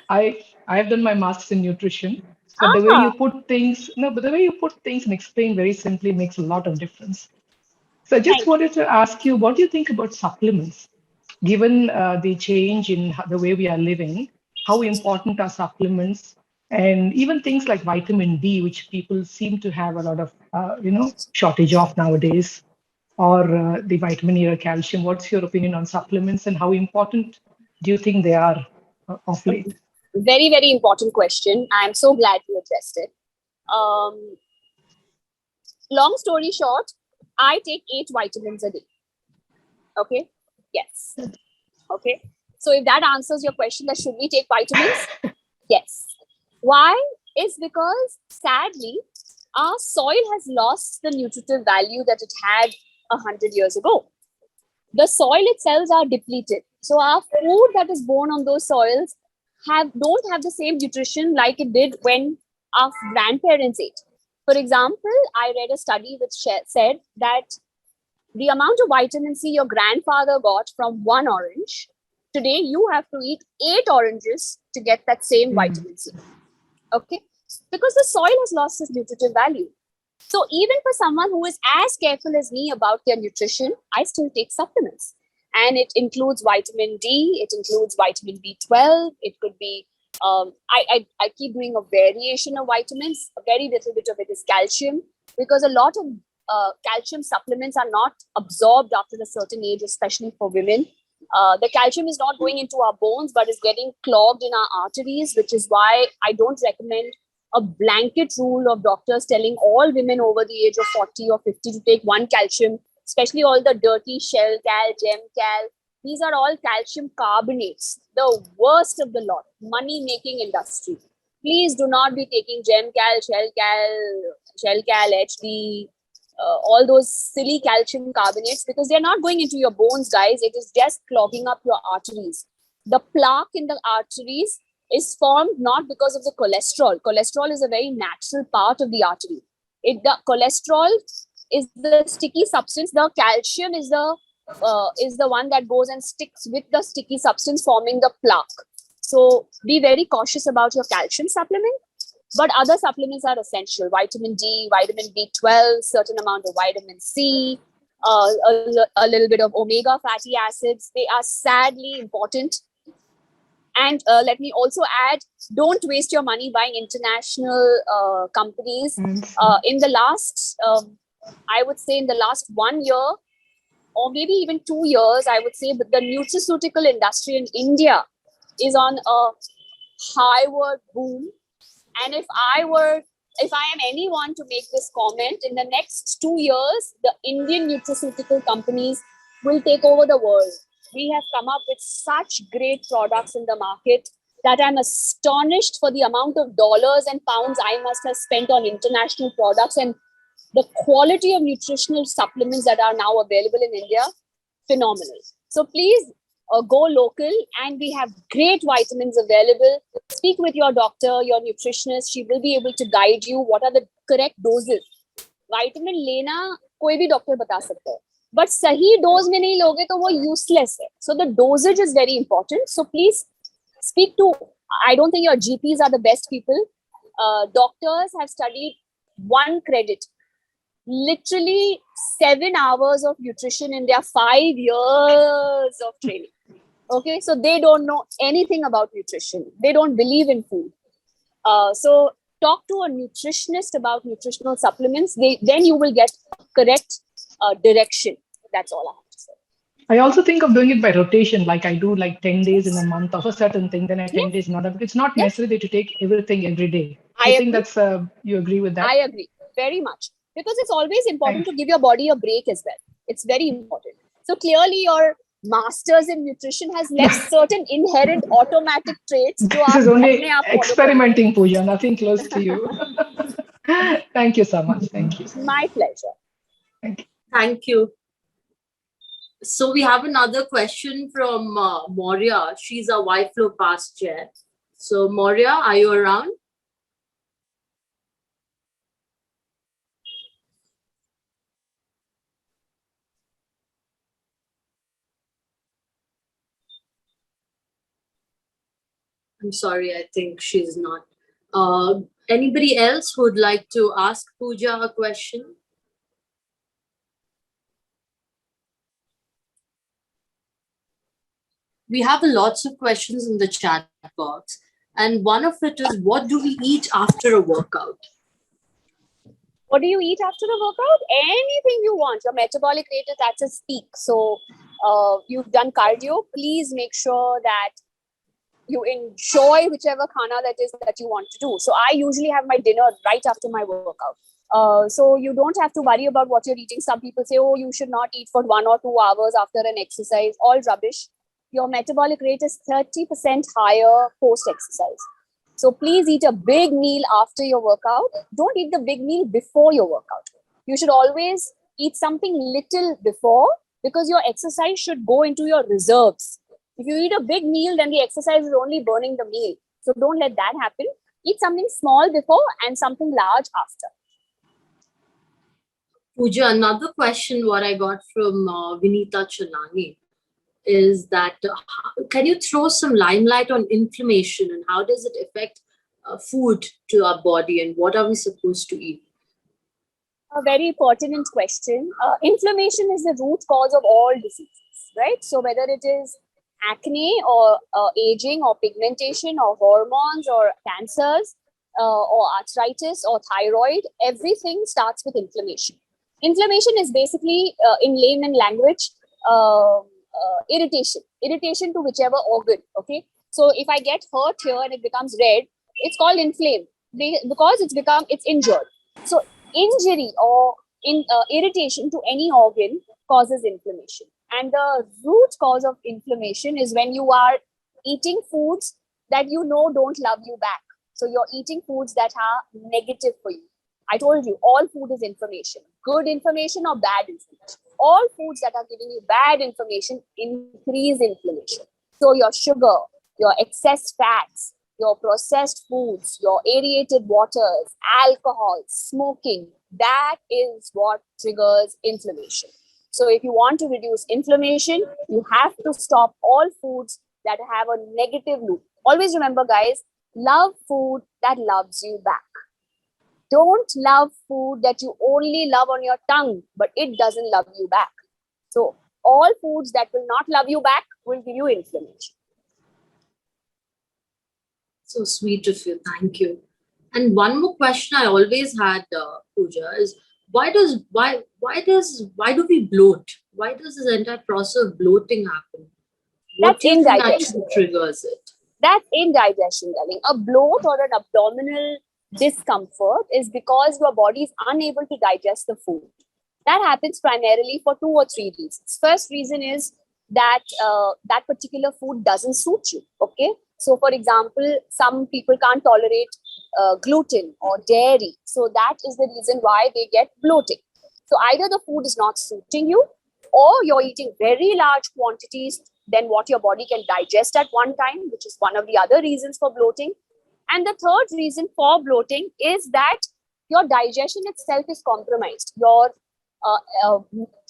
I've done my master's in nutrition, but the way you put things, no, but the way you put things and explain very simply makes a lot of difference. So I just Thank wanted to ask you, what do you think about supplements? Given the change in the way we are living, how important are supplements? And even things like vitamin D, which people seem to have a lot of, shortage of nowadays, or the vitamin E or calcium. What's your opinion on supplements and how important do you think they are of you. late? Very, very important question. I'm so glad you addressed it. Long story short, I take 8 vitamins a day. Okay? Yes. Okay. So if that answers your question, that should we take vitamins? Yes. Why? Is because sadly, our soil has lost the nutritive value that it had 100 years ago. The soil itself are depleted. So our food that is born on those soils don't have the same nutrition like it did when our grandparents ate. For example, I read a study which said that the amount of vitamin C your grandfather got from 1 orange, today you have to eat 8 oranges to get that same vitamin C. Okay? Because the soil has lost its nutritive value. So even for someone who is as careful as me about their nutrition, I still take supplements. And it includes vitamin D, it includes vitamin B12, it could be, I keep doing a variation of vitamins. A very little bit of it is calcium, because a lot of calcium supplements are not absorbed after a certain age, especially for women. The calcium is not going into our bones, but is getting clogged in our arteries, which is why I don't recommend a blanket rule of doctors telling all women over the age of 40 or 50 to take 1 calcium, especially all the dirty shell cal, gem cal. These are all calcium carbonates, the worst of the lot, money-making industry. Please do not be taking gem cal, shell cal, HD, all those silly calcium carbonates, because they're not going into your bones, guys. It is just clogging up your arteries. The plaque in the arteries is formed not because of the cholesterol. Cholesterol is a very natural part of the artery. The cholesterol is the sticky substance. The calcium is the one that goes and sticks with the sticky substance, forming the plaque. So be very cautious about your calcium supplement. But other supplements are essential. Vitamin D, vitamin B12, certain amount of vitamin C, a little bit of omega fatty acids. They are sadly important. And let me also add, don't waste your money buying international companies. In the last, I would say in the last 1 year, or maybe even 2 years, I would say, but the nutraceutical industry in India is on a highward boom. And if I am anyone to make this comment, in the next 2 years, the Indian nutraceutical companies will take over the world. We have come up with such great products in the market that I'm astonished for the amount of dollars and pounds I must have spent on international products, and the quality of nutritional supplements that are now available in India, phenomenal. So please go local, and we have great vitamins available. Speak with your doctor, your nutritionist. She will be able to guide you what are the correct doses. Vitamin लेना कोई भी doctor बता सकता है, but सही dose में नहीं लोगे तो वो useless है. So the dosage is very important. So please speak to, I don't think your GPs are the best people. Doctors have studied 1 credit, literally 7 hours of nutrition in their 5 years of training. Okay, so they don't know anything about nutrition. They don't believe in food. So talk to a nutritionist about nutritional supplements. Then you will get correct direction. That's all I have to say. I also think of doing it by rotation, like I do like 10 days in a month of a certain thing, then 10 days not. It's not necessary to take everything every day. I think that's, you agree with that? I agree very much. Because it's always important to give your body a break as well. It's very important. So clearly your master's in nutrition has left certain inherent automatic traits जो This आप is only अपने आप follow कर रहे experimenting, Pooja, nothing close to you. Thank you so much. Thank you. हो. My pleasure. Thank you. Thank you. So we have another question from Moria. She's a YFLO past chair. So Moria, are you around? I'm sorry, I think she's not. Anybody else who would like to ask Pooja a question? We have lots of questions in the chat box. And one of it is, what do we eat after a workout? What do you eat after a workout? Anything you want. Your metabolic rate is at its peak. So you've done cardio. Please make sure that you enjoy whichever khana that is that you want to do. So I usually have my dinner right after my workout. So you don't have to worry about what you're eating. Some people say, oh, you should not eat for 1 or 2 hours after an exercise. All rubbish. Your metabolic rate is 30% higher post-exercise. So please eat a big meal after your workout. Don't eat the big meal before your workout. You should always eat something little before, because your exercise should go into your reserves. If you eat a big meal, then the exercise is only burning the meal. So don't let that happen. Eat something small before and something large after. Pooja, another question what I got from Vinita Chalani is that can you throw some limelight on inflammation and how does it affect food to our body and what are we supposed to eat? A very pertinent question. Inflammation is the root cause of all diseases, right? So whether it is acne or aging or pigmentation or hormones or cancers or arthritis or thyroid, everything starts with inflammation. Inflammation is basically, in layman language, irritation to whichever organ. Okay, so if I get hurt here and it becomes red, it's called inflamed because it's injured. So injury or irritation to any organ causes inflammation, and the root cause of inflammation is when you are eating foods that you know don't love you back. So you're eating foods that are negative for you. I told you, all food is information, good information or bad information. All foods that are giving you bad information increase inflammation. So your sugar, your excess fats, your processed foods, your aerated waters, alcohol, smoking, that is what triggers inflammation. So if you want to reduce inflammation, you have to stop all foods that have a negative loop. Always remember, guys, love food that loves you back. Don't love food that you only love on your tongue, but it doesn't love you back. So all foods that will not love you back will give you inflammation. So sweet of you. Thank you. And one more question I always had, Pooja, is why do we bloat? Why does this entire process of bloating happen? What do you think actually triggers it? That's indigestion, darling. A bloat or an abdominal discomfort is because your body is unable to digest the food. That happens primarily for 2 or 3 reasons. First reason is that that particular food doesn't suit you. Okay, so for example, some people can't tolerate gluten or dairy, so that is the reason why they get bloating. So either the food is not suiting you, or you're eating very large quantities than what your body can digest at one time, which is one of the other reasons for bloating. And the third reason for bloating is that your digestion itself is compromised. Your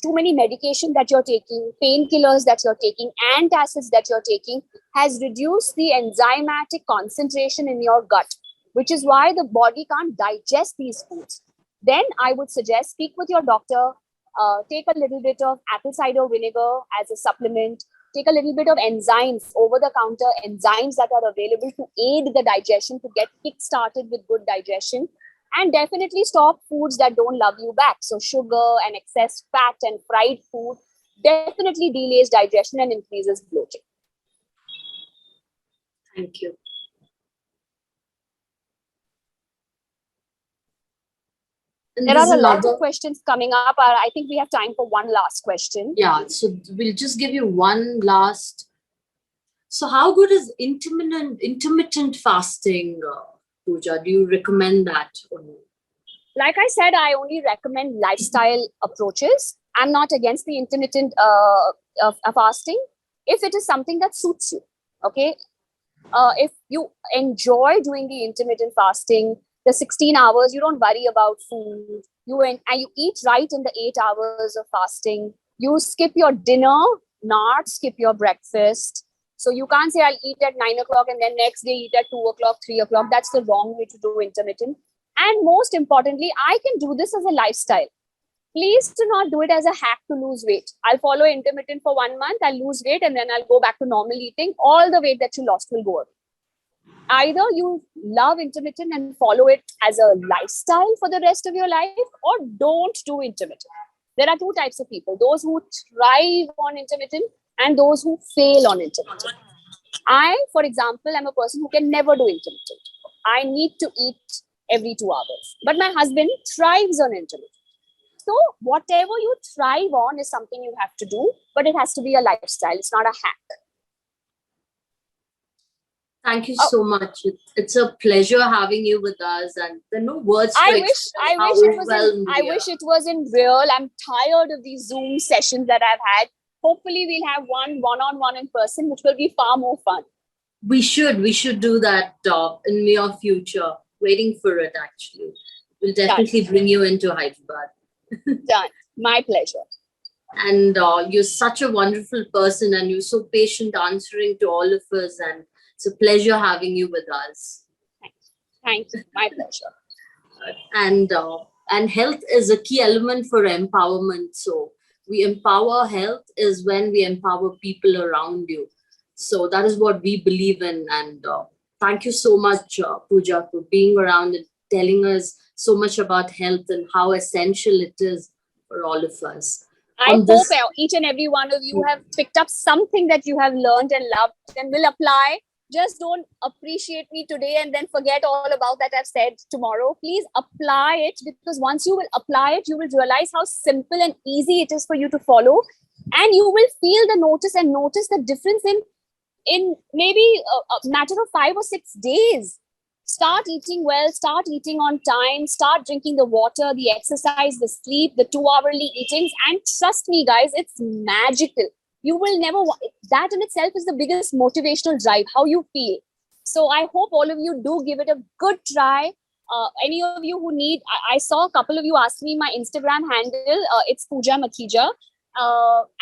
too many medication that you're taking, painkillers that you're taking, antacids that you're taking has reduced the enzymatic concentration in your gut, which is why the body can't digest these foods. Then I would suggest speak with your doctor, take a little bit of apple cider vinegar as a supplement, take a little bit of enzymes, over-the-counter enzymes that are available to aid the digestion, to get kick-started with good digestion, and definitely stop foods that don't love you back. So sugar and excess fat and fried food definitely delays digestion and increases bloating. Thank you. And There there's are a lot of another. questions coming up. I think we have time for one last question. Yeah, so we'll just give you one last. So, how good is intermittent fasting, Pooja? Do you recommend that or no? Like I said, I only recommend lifestyle approaches. I'm not against the intermittent fasting if it is something that suits you. Okay. If you enjoy doing the intermittent fasting, the 16 hours, you don't worry about food. And you eat right in the 8 hours of fasting. You skip your dinner, not skip your breakfast. So you can't say I'll eat at 9 o'clock and then next day eat at 2 o'clock, 3 o'clock. That's the wrong way to do intermittent. And most importantly, I can do this as a lifestyle. Please do not do it as a hack to lose weight. I'll follow intermittent for 1 month, I'll lose weight, and then I'll go back to normal eating. All the weight that you lost will go away. Either you love intermittent and follow it as a lifestyle for the rest of your life, or don't do intermittent. There are two types of people: those who thrive on intermittent and those who fail on intermittent. I, for example, am a person who can never do intermittent. I need to eat every 2 hours. But my husband thrives on intermittent. So whatever you thrive on is something you have to do, but it has to be a lifestyle. It's not a hack. Thank you so much. It's a pleasure having you with us, and there are no words to I express wish how it was overwhelmed I we wish are. it was in real. I'm tired of these Zoom sessions that I've had. Hopefully we'll have one-on-one in person, which will be far more fun. We should do that in near future. Waiting for it, actually. We'll definitely bring you into Hyderabad. Done. My pleasure. And you're such a wonderful person, and you're so patient answering to all of us, and it's a pleasure having you with us. Thank you. My pleasure. And health is a key element for empowerment. So we empower health is when we empower people around you. So that is what we believe in. And thank you so much, Pooja, for being around and telling us so much about health and how essential it is for all of us. I hope each and every one of you have picked up something that you have learned and loved and will apply. Just don't appreciate me today and then forget all about that I've said tomorrow. Please apply it, because once you will apply it, you will realize how simple and easy it is for you to follow. And you will feel the notice the difference in maybe a matter of 5 or 6 days. Start eating well, start eating on time, start drinking the water, the exercise, the sleep, the 2-hourly eatings. And trust me, guys, it's magical. You will never, that in itself is the biggest motivational drive, how you feel. So I hope all of you do give it a good try. Any of you who need, I saw a couple of you ask me my Instagram handle. It's Pooja Makhija.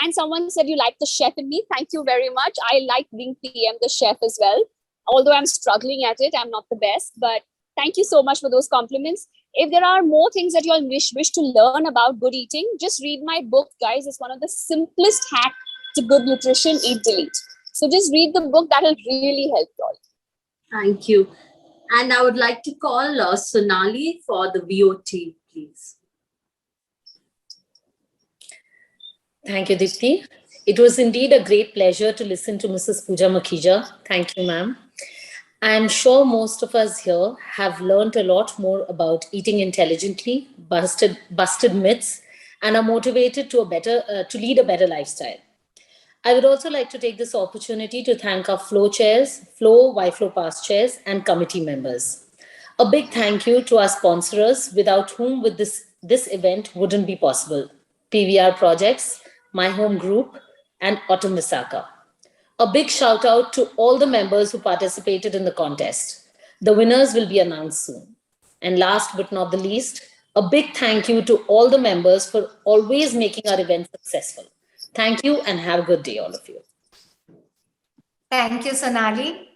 And someone said you like the chef in me. Thank you very much. I like being PM, the chef as well. Although I'm struggling at it, I'm not the best. But thank you so much for those compliments. If there are more things that you all wish to learn about good eating, just read my book, guys. It's one of the simplest hacks to good nutrition, Eat Delete. So just read the book. That will really help you all. Thank you. And I would like to call Sonali for the VOT, please. Thank you, Deepti. It was indeed a great pleasure to listen to Mrs. Pooja Makhija. Thank you, ma'am. I'm sure most of us here have learned a lot more about eating intelligently, busted myths, and are motivated to lead a better lifestyle. I would also like to take this opportunity to thank our flow chairs, YFLO past chairs, and committee members. A big thank you to our sponsors, without whom this event wouldn't be possible. PVR Projects, My Home Group, and Autumn Visaka. A big shout out to all the members who participated in the contest. The winners will be announced soon. And last but not the least, a big thank you to all the members for always making our event successful. Thank you and have a good day, all of you. Thank you, Sonali.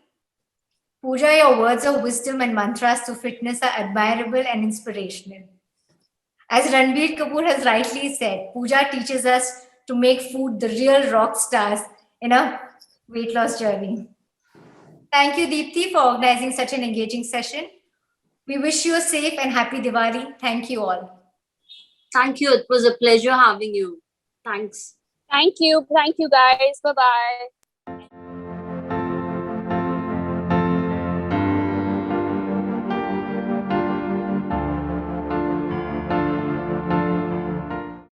Pooja, your words of wisdom and mantras to fitness are admirable and inspirational. As Ranbir Kapoor has rightly said, Pooja teaches us to make food the real rock stars in a weight loss journey. Thank you, Deepti, for organizing such an engaging session. We wish you a safe and happy Diwali. Thank you all. Thank you. It was a pleasure having you. Thanks. Thank you. Thank you, guys. Bye-bye.